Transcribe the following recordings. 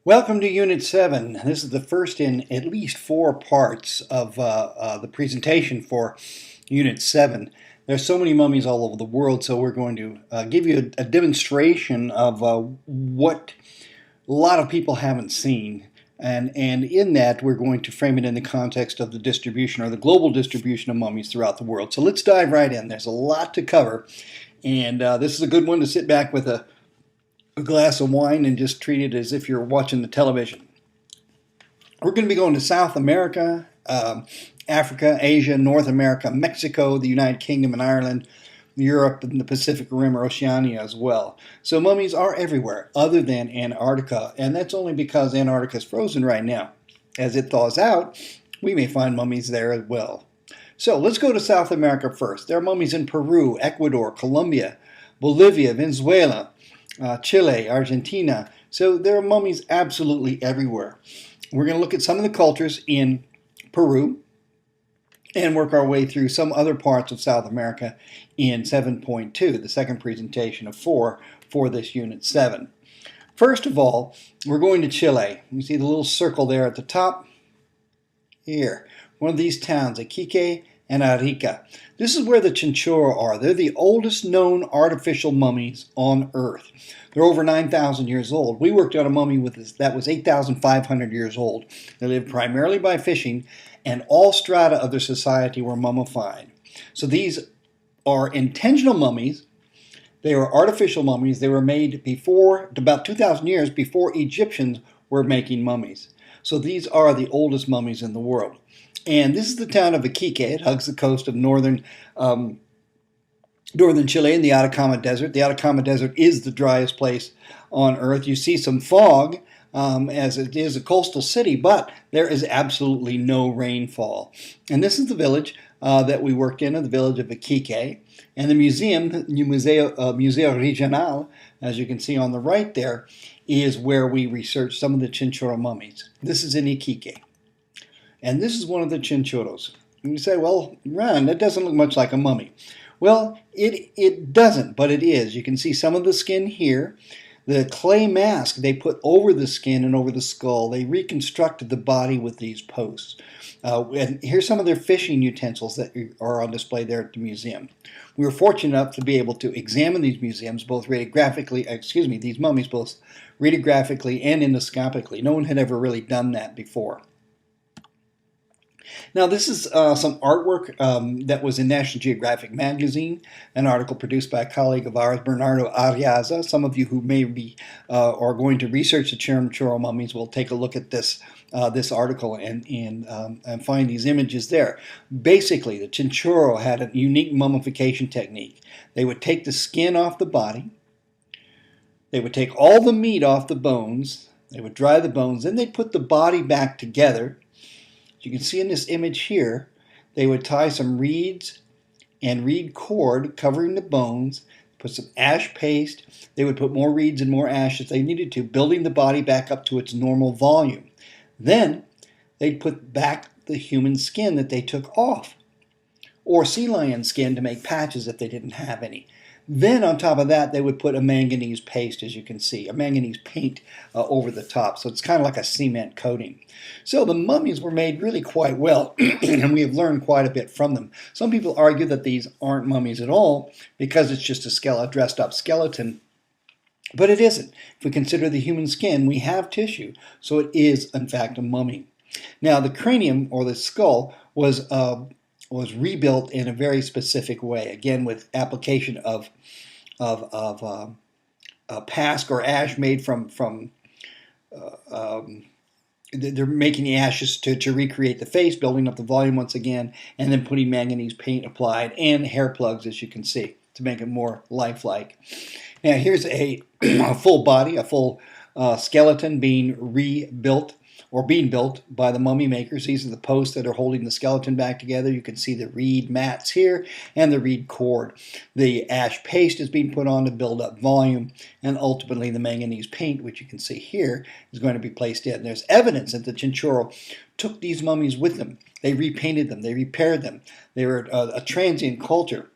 Welcome to Unit 7. This is the first in at least four parts of the presentation for Unit 7. There's so many mummies all over the world, so we're going to give you a demonstration of what a lot of people haven't seen. And in that, we're going to frame it in the context of the distribution or the global distribution of mummies throughout the world. So let's dive right in. There's a lot to cover, and this is a good one to sit back with a glass of wine and just treat it as if you're watching the television. We're going to be going to South America, Africa, Asia, North America, Mexico, the United Kingdom and Ireland, Europe, and the Pacific Rim or Oceania as well. So mummies are everywhere other than Antarctica, and that's only because Antarctica is frozen right now. As it thaws out, we may find mummies there as well. So let's go to South America first. There are mummies in Peru, Ecuador, Colombia, Bolivia, Venezuela, Chile, Argentina. So there are mummies absolutely everywhere. We're going to look at some of the cultures in Peru and work our way through some other parts of South America in 7.2, the second presentation of 4 for this Unit 7. First of all, we're going to Chile. You see the little circle there at the top? Here, one of these towns, Iquique and Arica. This is where the Chinchorro are. They're the oldest known artificial mummies on Earth. They're over 9,000 years old. We worked on a mummy with this that was 8,500 years old. They lived primarily by fishing, and all strata of their society were mummified. So these are intentional mummies. They were artificial mummies. They were made before, about 2,000 years before Egyptians were making mummies. So these are the oldest mummies in the world. And this is the town of Iquique. It hugs the coast of northern Chile in the Atacama Desert. The Atacama Desert is the driest place on Earth. You see some fog as it is a coastal city, but there is absolutely no rainfall. And this is the village that we worked in, the village of Iquique. And the museum, Museo Regional, as you can see on the right there, is where we researched some of the Chinchorro mummies. This is in Iquique. And this is one of the chinchorros. And you say, well, Ron, that doesn't look much like a mummy. Well, it doesn't, but it is. You can see some of the skin here. The clay mask they put over the skin and over the skull, they reconstructed the body with these posts. And here's some of their fishing utensils that are on display there at the museum. We were fortunate enough to be able to examine these museums, these mummies, both radiographically and endoscopically. No one had ever really done that before. Now, this is some artwork that was in National Geographic magazine, an article produced by a colleague of ours, Bernardo Arriaza. Some of you who may be are going to research the Chinchorro mummies will take a look at this article and find these images there. Basically, the Chinchorro had a unique mummification technique. They would take the skin off the body, they would take all the meat off the bones, they would dry the bones, then they'd put the body back together. You can see in this image here, they would tie some reeds and reed cord covering the bones, put some ash paste. They would put more reeds and more ash as they needed to, building the body back up to its normal volume. Then they'd put back the human skin that they took off, or sea lion skin to make patches if they didn't have any. Then on top of that, they would put a manganese paste, as you can see, a manganese paint over the top. So it's kind of like a cement coating. So the mummies were made really quite well, and we have learned quite a bit from them. Some people argue that these aren't mummies at all because it's just a dressed up skeleton. But it isn't. If we consider the human skin, we have tissue. So it is, in fact, a mummy. Now, the cranium, or the skull, was rebuilt in a very specific way, again with application of pasque or ash made from they're making the ashes to recreate the face, building up the volume once again, and then putting manganese paint applied and hair plugs, as you can see, to make it more lifelike. Now here's a full body, a full skeleton being rebuilt or being built by the mummy makers. These are the posts that are holding the skeleton back together. You can see the reed mats here and the reed cord. The ash paste is being put on to build up volume, and ultimately the manganese paint, which you can see here, is going to be placed in. There's evidence that the Chinchorro took these mummies with them. They repainted them. They repaired them. They were a transient culture.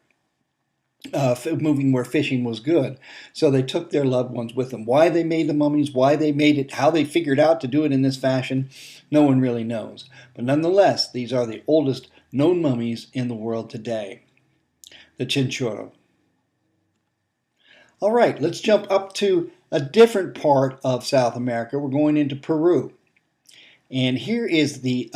moving where fishing was good. So they took their loved ones with them. Why they made the mummies, why they made it, how they figured out to do it in this fashion, no one really knows. But nonetheless, these are the oldest known mummies in the world today. The Chinchorro. All right, let's jump up to a different part of South America. We're going into Peru. And here is the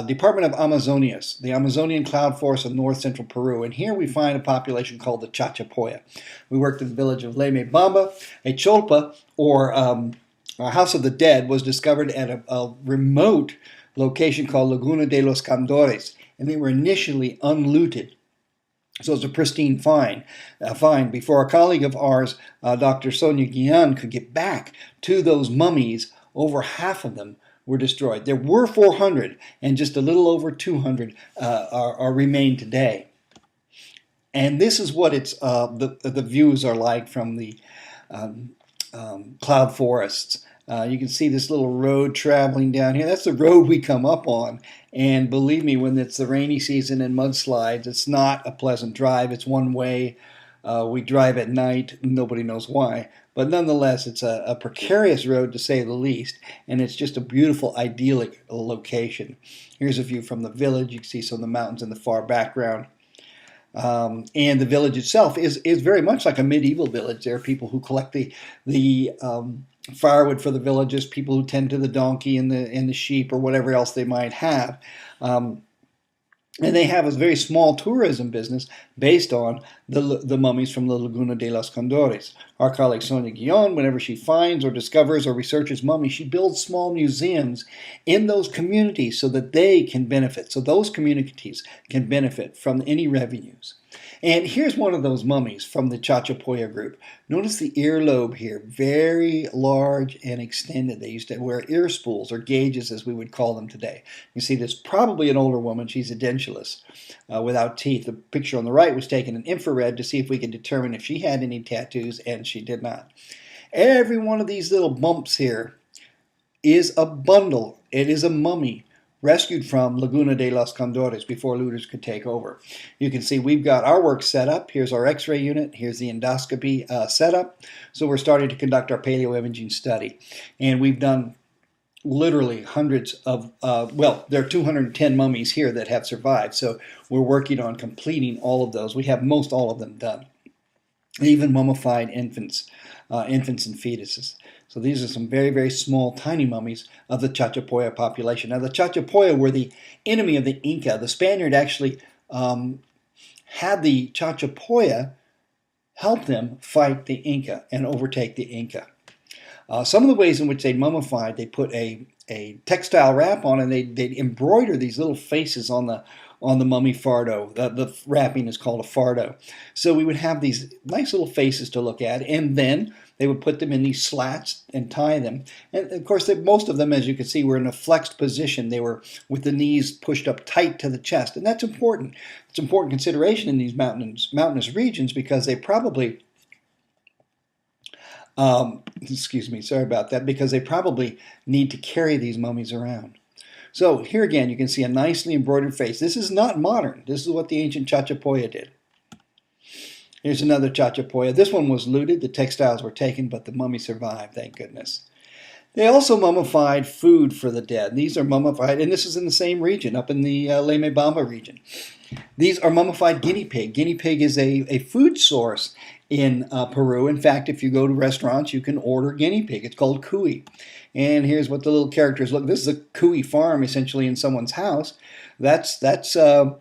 Department of Amazonias, the Amazonian cloud forest of north central Peru. And here we find a population called the Chachapoya. We worked in the village of Lemebamba. A cholpa, or a house of the dead, was discovered at a remote location called Laguna de los Condores. And they were initially unlooted. So it's a pristine find before a colleague of ours, Dr. Sonia Guillen, could get back to those mummies. Over half of them were destroyed. There were 400, and just a little over 200 are remain today. And this is what the views are like from the cloud forests. You can see this little road traveling down here. That's the road we come up on. And believe me, when it's the rainy season and mudslides, it's not a pleasant drive. It's one way. We drive at night. Nobody knows why. But nonetheless, it's a precarious road to say the least. And it's just a beautiful, idyllic location. Here's a view from the village. You can see some of the mountains in the far background. And the village itself is very much like a medieval village. There are people who collect the firewood for the villages, people who tend to the donkey and the sheep or whatever else they might have. And they have a very small tourism business based on the mummies from the Laguna de los Condores. Our colleague Sonia Guillen, whenever she finds or discovers or researches mummies, she builds small museums in those communities so that they can benefit, so those communities can benefit from any revenues. And here's one of those mummies from the Chachapoya group. Notice the earlobe here, very large and extended. They used to wear ear spools, or gauges as we would call them today. You see this, probably an older woman. She's edentulous, without teeth. The picture on the right was taken in infrared to see if we could determine if she had any tattoos, and she did not. Every one of these little bumps here is a bundle. It is a mummy rescued from Laguna de los Condores before looters could take over. You can see we've got our work set up. Here's our x-ray unit. Here's the endoscopy setup. So we're starting to conduct our paleoimaging study. And we've done literally hundreds of, there are 210 mummies here that have survived. So we're working on completing all of those. We have most all of them done. Even mummified infants and fetuses. So these are some very, very small, tiny mummies of the Chachapoya population. Now the Chachapoya were the enemy of the Inca. The Spaniard actually had the Chachapoya help them fight the Inca and overtake the Inca. Some of the ways in which they mummified, they put a textile wrap on, and they'd embroider these little faces on the mummy fardo. The wrapping is called a fardo. So we would have these nice little faces to look at, and then they would put them in these slats and tie them. And of course, most of them, as you can see, were in a flexed position. They were with the knees pushed up tight to the chest, and that's important. It's important consideration in these mountainous regions, because they probably excuse me, sorry about that, because they probably need to carry these mummies around. So here again, you can see a nicely embroidered face. This is not modern. This is what the ancient Chachapoya did. Here's another Chachapoya. This one was looted. The textiles were taken, but the mummy survived, thank goodness. They also mummified food for the dead. These are mummified, and this is in the same region, up in the Lemebamba region. These are mummified guinea pig. Guinea pig is a food source in Peru. In fact, if you go to restaurants, you can order guinea pig. It's called cuy. And here's what the little characters look. This is a cuy farm, essentially, in someone's house. That's their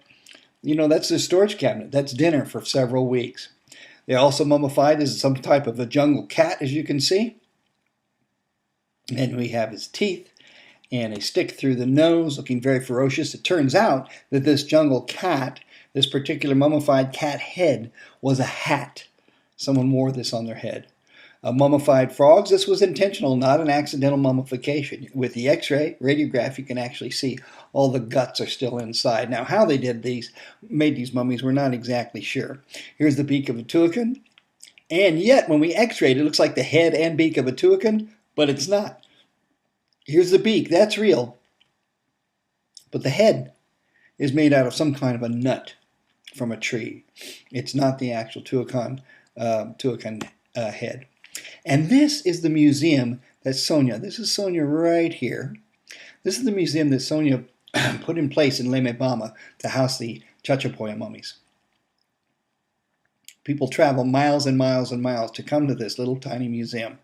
storage cabinet. That's dinner for several weeks. They also mummified. This is some type of a jungle cat, as you can see. And we have his teeth and a stick through the nose, looking very ferocious. It turns out that this jungle cat, this particular mummified cat head, was a hat. Someone wore this on their head. Mummified frogs, this was intentional, not an accidental mummification. With the x-ray radiograph, you can actually see all the guts are still inside. Now, how they made these mummies, we're not exactly sure. Here's the beak of a toucan. And yet, when we x-rayed, it looks like the head and beak of a toucan, but it's not. Here's the beak, that's real. But the head is made out of some kind of a nut. from a tree. It's not the actual Tuacan head. And this is the museum that Sonia, this is Sonia right here. This is the museum that Sonia put in place in Lemebama to house the Chachapoya mummies. People travel miles and miles and miles to come to this little tiny museum.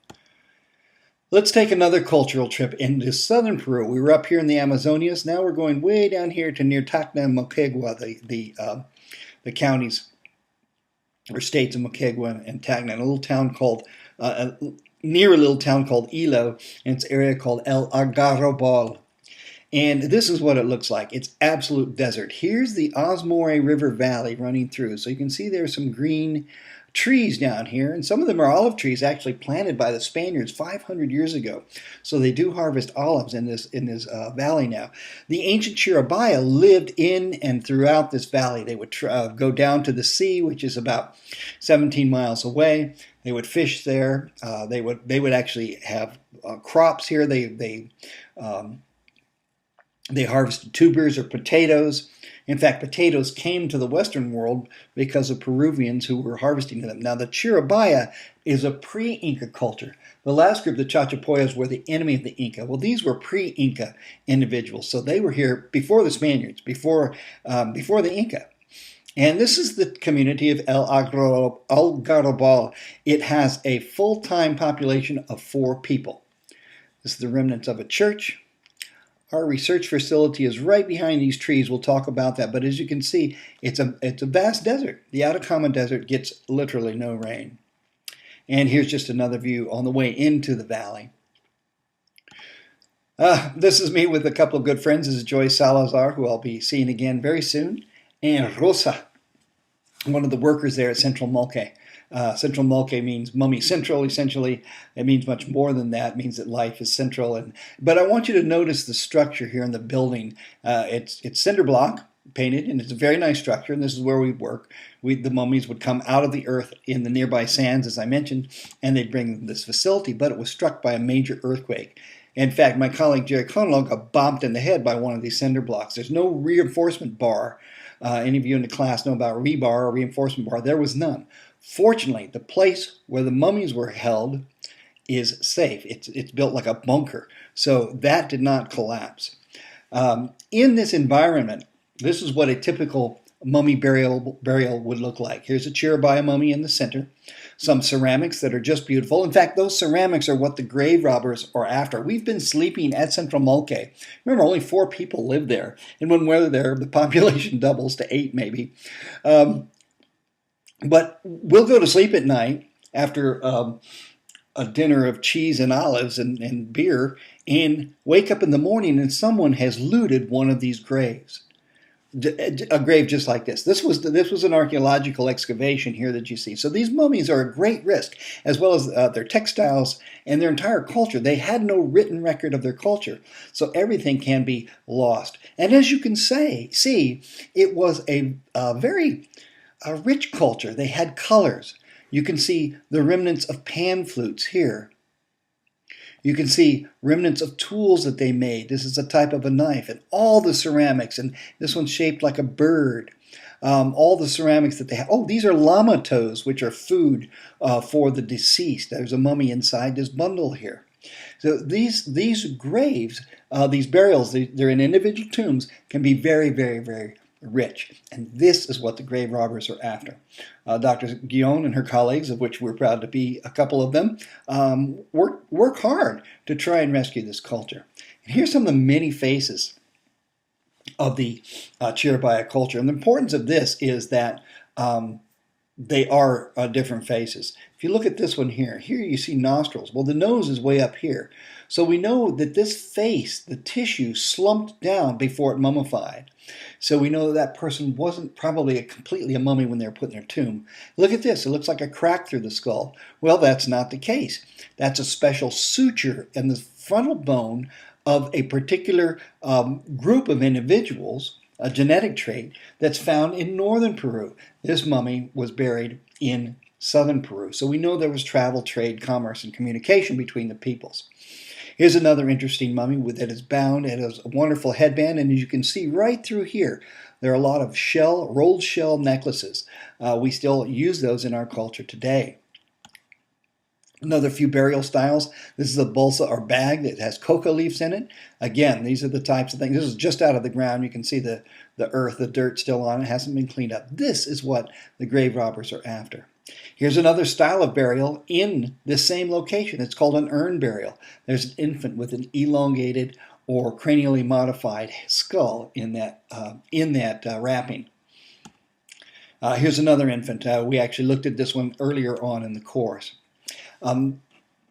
Let's take another cultural trip into southern Peru. We were up here in the Amazonias. Now we're going way down here to near Tacna and Moquegua, the counties or states of Moquegua and Tacna, a little town called near a little town called Ilo, and its area called El Algarrobal. And this is what it looks like. It's absolute desert. Here's the Osmore River Valley running through. So you can see there's some green trees down here, and some of them are olive trees actually planted by the Spaniards 500 years ago. So they do harvest olives in this valley now. The ancient Chiribaya lived in and throughout this valley. They would go down to the sea, which is about 17 miles away. They would fish there. They would actually have crops here. They harvested tubers or potatoes. In fact, potatoes came to the Western world because of Peruvians who were harvesting them. Now, the Chiribaya is a pre-Inca culture. The last group, the Chachapoyas, were the enemy of the Inca. Well, these were pre-Inca individuals, so they were here before the Spaniards, before the Inca. And this is the community of El Algarrobal. It has a full-time population of 4 people. This is the remnants of a church. Our research facility is right behind these trees. We'll talk about that. But as you can see, it's a vast desert. The Atacama Desert gets literally no rain. And here's just another view on the way into the valley. This is me with a couple of good friends. This is Joyce Salazar, who I'll be seeing again very soon, and Rosa, one of the workers there at Central Mulke. Central Mulke means Mummy Central, essentially. It means much more than that. It means that life is central. But I want you to notice the structure here in the building. It's cinder block painted, and it's a very nice structure, and this is where we work. The mummies would come out of the earth in the nearby sands, as I mentioned, and they'd bring them to this facility, but it was struck by a major earthquake. In fact, my colleague Jerry Conlow got bopped in the head by one of these cinder blocks. There's no reinforcement bar. Any of you in the class know about rebar or reinforcement bar. There was none. Fortunately, the place where the mummies were held is safe. It's built like a bunker, so that did not collapse. In this environment, this is what a typical mummy burial would look like. Here's a Chiribaya mummy in the center, some ceramics that are just beautiful. In fact, those ceramics are what the grave robbers are after. We've been sleeping at Central Mulke. Remember, only 4 people live there, and when we're there, the population doubles to 8 maybe. But we'll go to sleep at night after a dinner of cheese and olives and beer and wake up in the morning and someone has looted one of these graves. A grave just like this. This was an archaeological excavation here that you see. So these mummies are a great risk, as well as their textiles and their entire culture. They had no written record of their culture, so everything can be lost. And as you can see, it was a very rich culture. They had colors. You can see the remnants of pan flutes here. You can see remnants of tools that they made. This is a type of a knife, and all the ceramics, and this one's shaped like a bird. All the ceramics that they have. Oh, these are llama toes, which are food for the deceased. There's a mummy inside this bundle here. So these graves, these burials, they're in individual tombs, can be very, very, very rich. And this is what the grave robbers are after. Dr. Guillaume and her colleagues, of which we're proud to be a couple of them, work hard to try and rescue this culture. And here's some of the many faces of the Chiribaya culture. And the importance of this is that they are different faces. If you look at this one here you see nostrils. Well, the nose is way up here. So we know that this face, the tissue, slumped down before it mummified. So we know that person wasn't probably completely a mummy when they were put in their tomb. Look at this. It looks like a crack through the skull. Well, that's not the case. That's a special suture in the frontal bone of a particular group of individuals, a genetic trait that's found in northern Peru. This mummy was buried in southern Peru. So we know there was travel, trade, commerce, and communication between the peoples. Here's another interesting mummy that is bound. It has a wonderful headband, and as you can see right through here, there are a lot of rolled shell necklaces. We still use those in our culture today. Another few burial styles. This is a bolsa or bag that has coca leaves in it. Again, these are the types of things. This is just out of the ground. You can see the earth, the dirt still on it. It hasn't been cleaned up. This is what the grave robbers are after. Here's another style of burial in this same location. It's called an urn burial. There's an infant with an elongated or cranially modified skull in that wrapping. Here's another infant. We actually looked at this one earlier on in the course.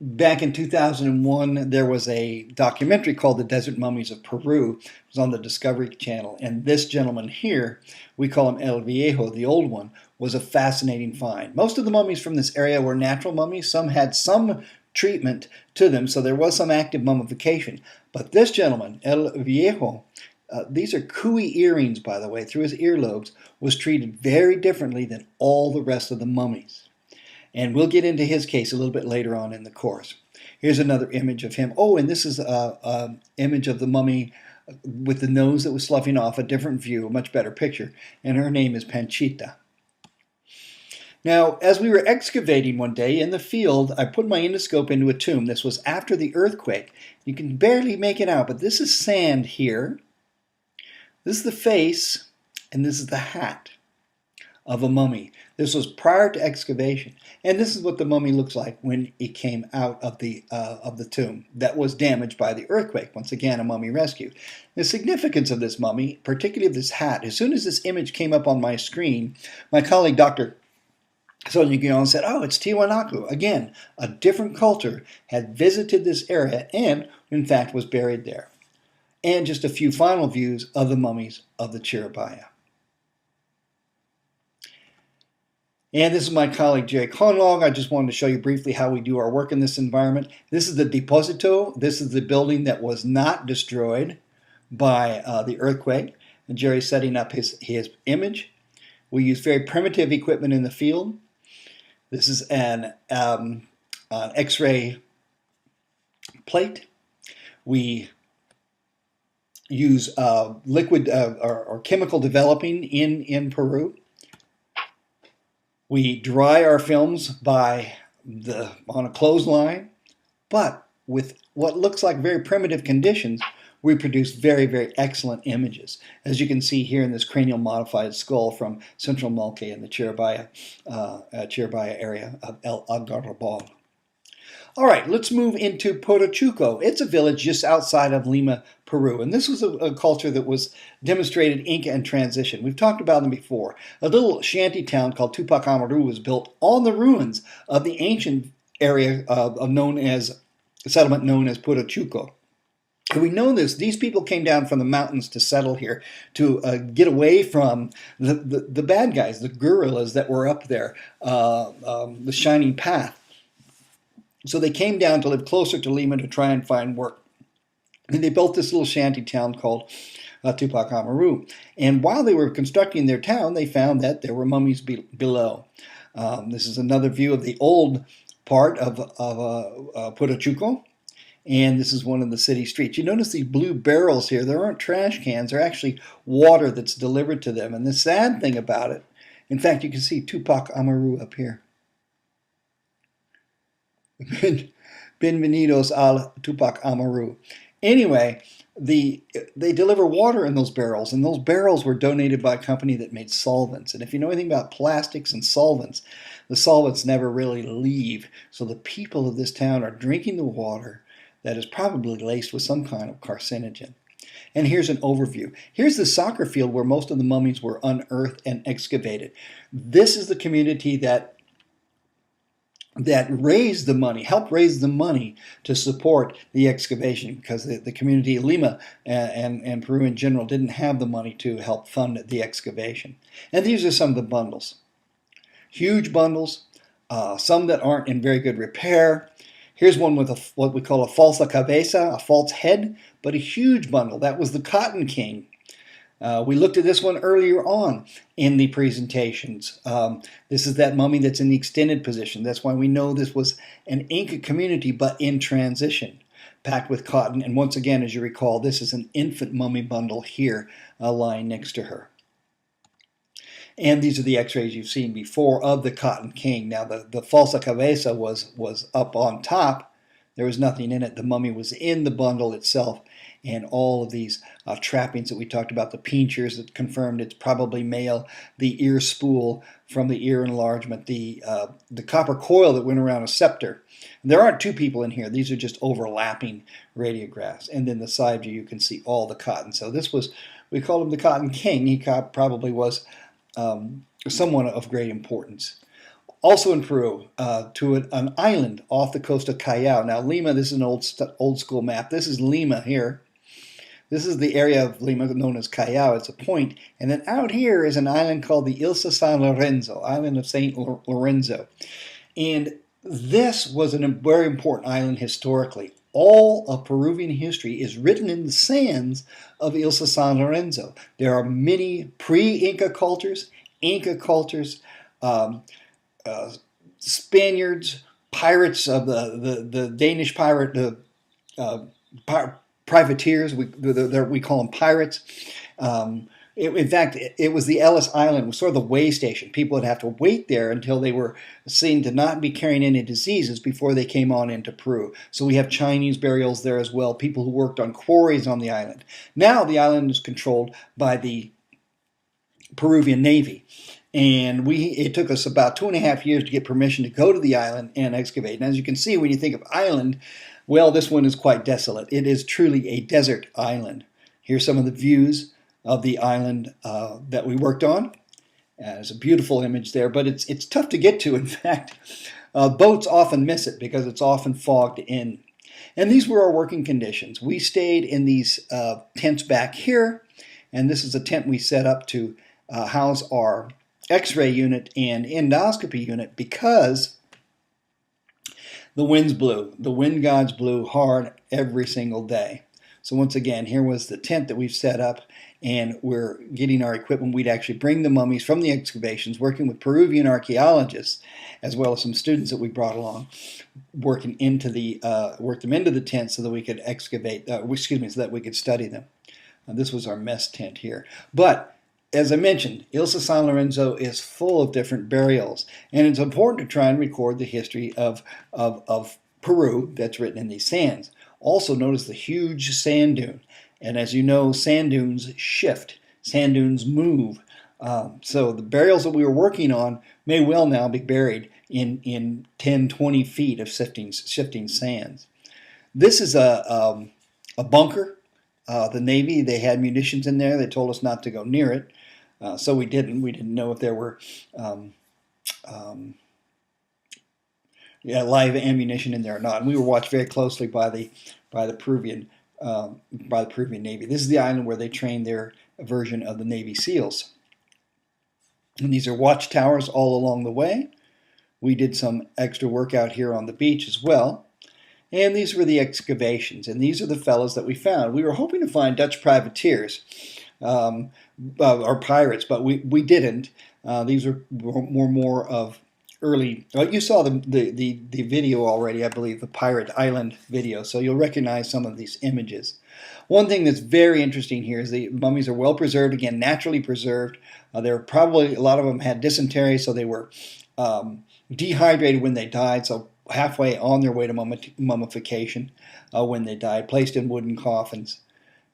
Back in 2001, there was a documentary called The Desert Mummies of Peru. It was on the Discovery Channel. And this gentleman here, we call him El Viejo, the old one, was a fascinating find. Most of the mummies from this area were natural mummies. Some had some treatment to them, so there was some active mummification. But this gentleman, El Viejo, these are kui earrings, by the way, through his earlobes, was treated very differently than all the rest of the mummies. And we'll get into his case a little bit later on in the course. Here's another image of him. Oh, and this is an image of the mummy with the nose that was sloughing off, a different view, a much better picture. And her name is Panchita. Now, as we were excavating one day in the field, I put my endoscope into a tomb. This was after the earthquake. You can barely make it out, but this is sand here. This is the face, and this is the hat of a mummy. This was prior to excavation, and this is what the mummy looks like when it came out of the tomb that was damaged by the earthquake. Once again, a mummy rescue. The significance of this mummy, particularly of this hat, as soon as this image came up on my screen, my colleague Dr. Sonia Guillon said, "Oh, it's Tiwanaku." Again, a different culture had visited this area and, in fact, was buried there. And just a few final views of the mummies of the Chiribaya. And this is my colleague Jerry Conlog. I just wanted to show you briefly how we do our work in this environment. This is the Deposito. This is the building that was not destroyed by the earthquake. And Jerry's setting up his image. We use very primitive equipment in the field. This is an X-ray plate. We use liquid or chemical developing in Peru. We dry our films on a clothesline, but with what looks like very primitive conditions, we produce very, very excellent images. As you can see here in this cranial modified skull from Central Malque in the Chiribaya area of El Algarrobal. All right, let's move into Potochuco. It's a village just outside of Lima, Peru. And this was a culture that was demonstrated Inca and transition. We've talked about them before. A little shanty town called Tupac Amaru was built on the ruins of the ancient area settlement known as Potochuco. And we know this. These people came down from the mountains to settle here to get away from the bad guys, the guerrillas that were up there, the Shining Path. So they came down to live closer to Lima to try and find work. And they built this little shanty town called Tupac Amaru. And while they were constructing their town, they found that there were mummies below. This is another view of the old part of Potochuco. And this is one of the city streets. You notice these blue barrels here. There aren't trash cans. They're actually water that's delivered to them. And the sad thing about it, in fact, you can see Tupac Amaru up here. Bienvenidos al Tupac Amaru. Anyway, they deliver water in those barrels, and those barrels were donated by a company that made solvents. And if you know anything about plastics and solvents, the solvents never really leave. So the people of this town are drinking the water that is probably laced with some kind of carcinogen. And here's an overview. Here's the soccer field where most of the mummies were unearthed and excavated. This is the community that raised the money, helped raise the money to support the excavation, because the community of Lima and Peru in general didn't have the money to help fund the excavation. And these are some of the bundles. Huge bundles, some that aren't in very good repair. Here's one with what we call a falsa cabeza, a false head, but a huge bundle. That was the Cotton King. We looked at this one earlier on in the presentations. This is that mummy that's in the extended position. That's why we know this was an Inca community, but in transition. packed with cotton. And once again, as you recall, this is an infant mummy bundle here lying next to her. And these are the x-rays you've seen before of the Cotton King. Now the falsa cabeza was up on top. There was nothing in it. The mummy was in the bundle itself, and all of these trappings that we talked about, the pinchers that confirmed it's probably male, the ear spool from the ear enlargement, the copper coil that went around a scepter. And there aren't two people in here. These are just overlapping radiographs. And then the side view, you can see all the cotton. So this was, we called him the Cotton King. He probably was someone of great importance. Also in Peru, to an island off the coast of Callao. Now Lima, this is an old school map. This is Lima here. This is the area of Lima known as Callao. It's a point. And then out here is an island called the Ilsa San Lorenzo, island of St. Lorenzo. And this was a very important island historically. All of Peruvian history is written in the sands of Ilsa San Lorenzo. There are many pre-Inca cultures, Spaniards, pirates of the Danish pirate, privateers. We call them pirates. In fact, it was the Ellis Island, it was sort of the way station. People would have to wait there until they were seen to not be carrying any diseases before they came on into Peru. So we have Chinese burials there as well, people who worked on quarries on the island. Now the island is controlled by the Peruvian Navy. And it took us about 2.5 years to get permission to go to the island and excavate. And as you can see, when you think of island, well, this one is quite desolate. It is truly a desert island. Here's some of the views of the island that we worked on. There's a beautiful image there, but it's tough to get to. In fact, boats often miss it because it's often fogged in. And these were our working conditions. We stayed in these tents back here, and this is a tent we set up to house our X-ray unit and endoscopy unit because the winds blew. The wind gods blew hard every single day. So once again, here was the tent that we've set up, and we're getting our equipment. We'd actually bring the mummies from the excavations, working with Peruvian archaeologists, as well as some students that we brought along, worked them into the tent so that we could excavate, so that we could study them. This was our mess tent here. But as I mentioned, Ilsa San Lorenzo is full of different burials, and it's important to try and record the history of Peru that's written in these sands. Also notice the huge sand dune, and as you know, sand dunes shift, sand dunes move. So the burials that we were working on may well now be buried in 10, 20 feet of shifting sands. This is a bunker. The Navy, they had munitions in there. They told us not to go near it. So we didn't. We didn't know if there were live ammunition in there or not. And we were watched very closely by the Peruvian Navy. This is the island where they trained their version of the Navy SEALs. And these are watchtowers all along the way. We did some extra work out here on the beach as well. And these were the excavations, and these are the fellows that we found. We were hoping to find Dutch privateers or pirates, but we didn't. These were more of early. You saw the video already, I believe, the Pirate Island video, so you'll recognize some of these images. One thing that's very interesting here is the mummies are well preserved, again, naturally preserved. There were probably, a lot of them had dysentery, so they were dehydrated when they died, so halfway on their way to mummification when they died, placed in wooden coffins.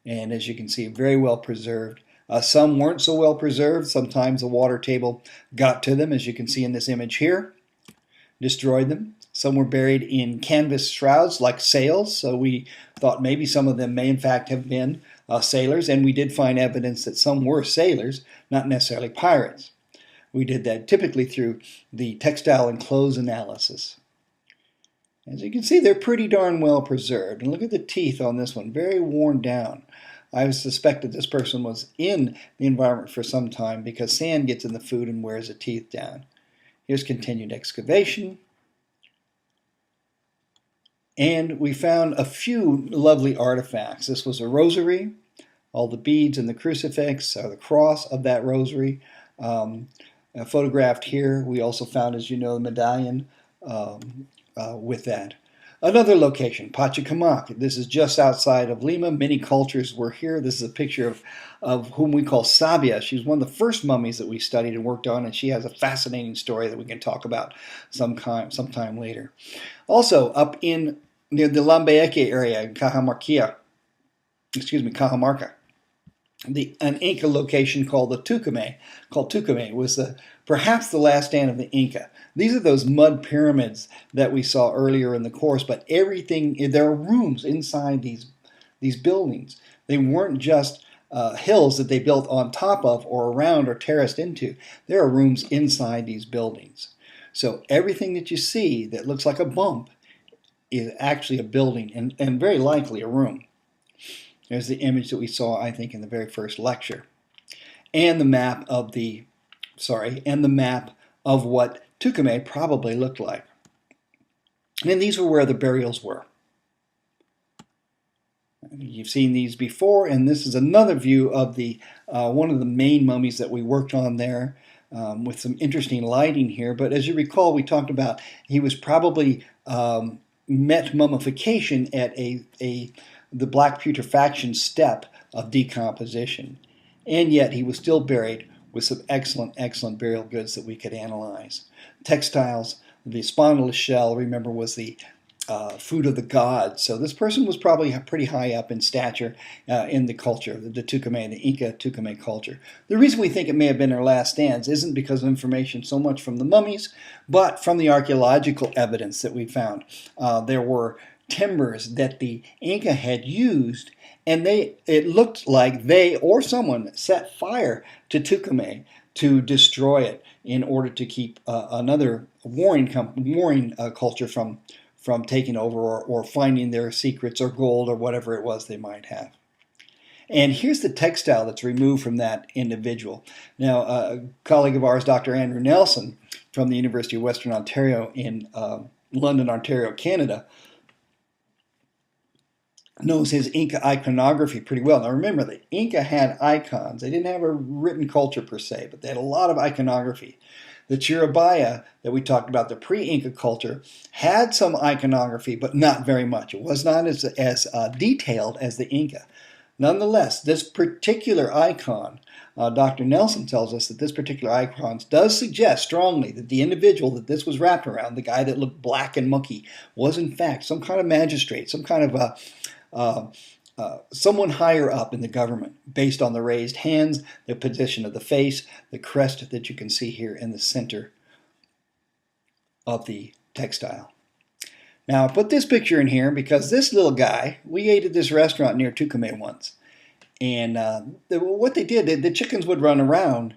And as you can see, very well preserved. Some weren't so well preserved. Sometimes the water table got to them, as you can see in this image here, destroyed them. Some were buried in canvas shrouds like sails, so we thought maybe some of them may in fact have been sailors, and we did find evidence that some were sailors, not necessarily pirates. We did that typically through the textile and clothes analysis. As you can see, they're pretty darn well preserved. And look at the teeth on this one, very worn down. I suspect that this person was in the environment for some time because sand gets in the food and wears the teeth down. Here's continued excavation. And we found a few lovely artifacts. This was a rosary. All the beads and the crucifix, or the cross of that rosary, photographed here. We also found, as you know, the medallion with that. Another location, Pachacamac. This is just outside of Lima. Many cultures were here. This is a picture of whom we call Sabia. She's one of the first mummies that we studied and worked on, and she has a fascinating story that we can talk about sometime later. Also, up in near the Lambayeque area in Cajamarca, an Inca location called Tucumay, was perhaps the last stand of the Inca. These are those mud pyramids that we saw earlier in the course, but there are rooms inside these buildings. They weren't just hills that they built on top of or around or terraced into. There are rooms inside these buildings. So everything that you see that looks like a bump is actually a building and very likely a room. There's the image that we saw, I think, in the very first lecture. And the map of what Tucumay probably looked like. And these were where the burials were. You've seen these before, and this is another view of one of the main mummies that we worked on there, with some interesting lighting here. But as you recall, we talked about he was probably met mummification at the black putrefaction step of decomposition. And yet he was still buried with some excellent burial goods that we could analyze. Textiles, the spondylus shell, remember, was the food of the gods. So this person was probably pretty high up in stature in the culture, the Tucumay, the Inca Tucumay culture. The reason we think it may have been their last stands isn't because of information so much from the mummies, but from the archaeological evidence that we found. There were timbers that the Inca had used, and it looked like they or someone set fire to Tucumay to destroy it in order to keep another warring culture from taking over or finding their secrets or gold or whatever it was they might have. And here's the textile that's removed from that individual. Now, a colleague of ours, Dr. Andrew Nelson, from the University of Western Ontario in London, Ontario, Canada, knows his Inca iconography pretty well. Now remember, the Inca had icons. They didn't have a written culture per se, but they had a lot of iconography. The Chiribaya that we talked about, the pre-Inca culture, had some iconography, but not very much. It was not as detailed as the Inca. Nonetheless, this particular icon, Dr. Nelson tells us that this particular icon does suggest strongly that the individual that this was wrapped around, the guy that looked black and mucky, was in fact some kind of magistrate, some kind of someone higher up in the government, based on the raised hands, the position of the face, the crest that you can see here in the center of the textile. Now I put this picture in here because this little guy, we ate at this restaurant near Tucumay once, and what they did, the chickens would run around,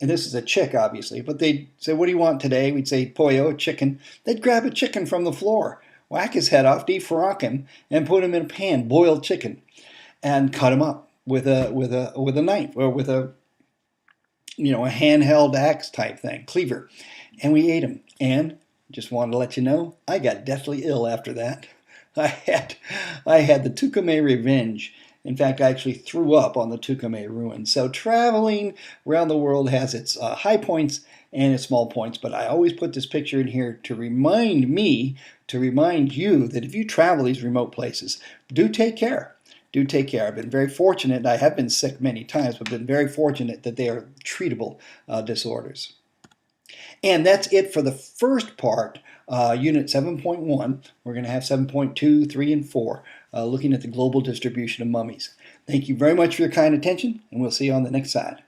and this is a chick obviously, but they'd say, "What do you want today?" We'd say, "Pollo," a chicken. They'd grab a chicken from the floor, whack his head off, defrock him, and put him in a pan, boiled chicken, and cut him up with a knife or with a handheld axe type thing, cleaver, and we ate him. And just wanted to let you know, I got deathly ill after that. I had the Tucumay revenge. In fact, I actually threw up on the Tucumay ruins. So traveling around the world has its high points and its small points, but I always put this picture in here to remind you that if you travel these remote places, do take care. Do take care. I've been very fortunate. I have been sick many times, but been very fortunate that they are treatable disorders. And that's it for the first part, Unit 7.1. We're going to have 7.2, 3, and 4, looking at the global distribution of mummies. Thank you very much for your kind attention, and we'll see you on the next side.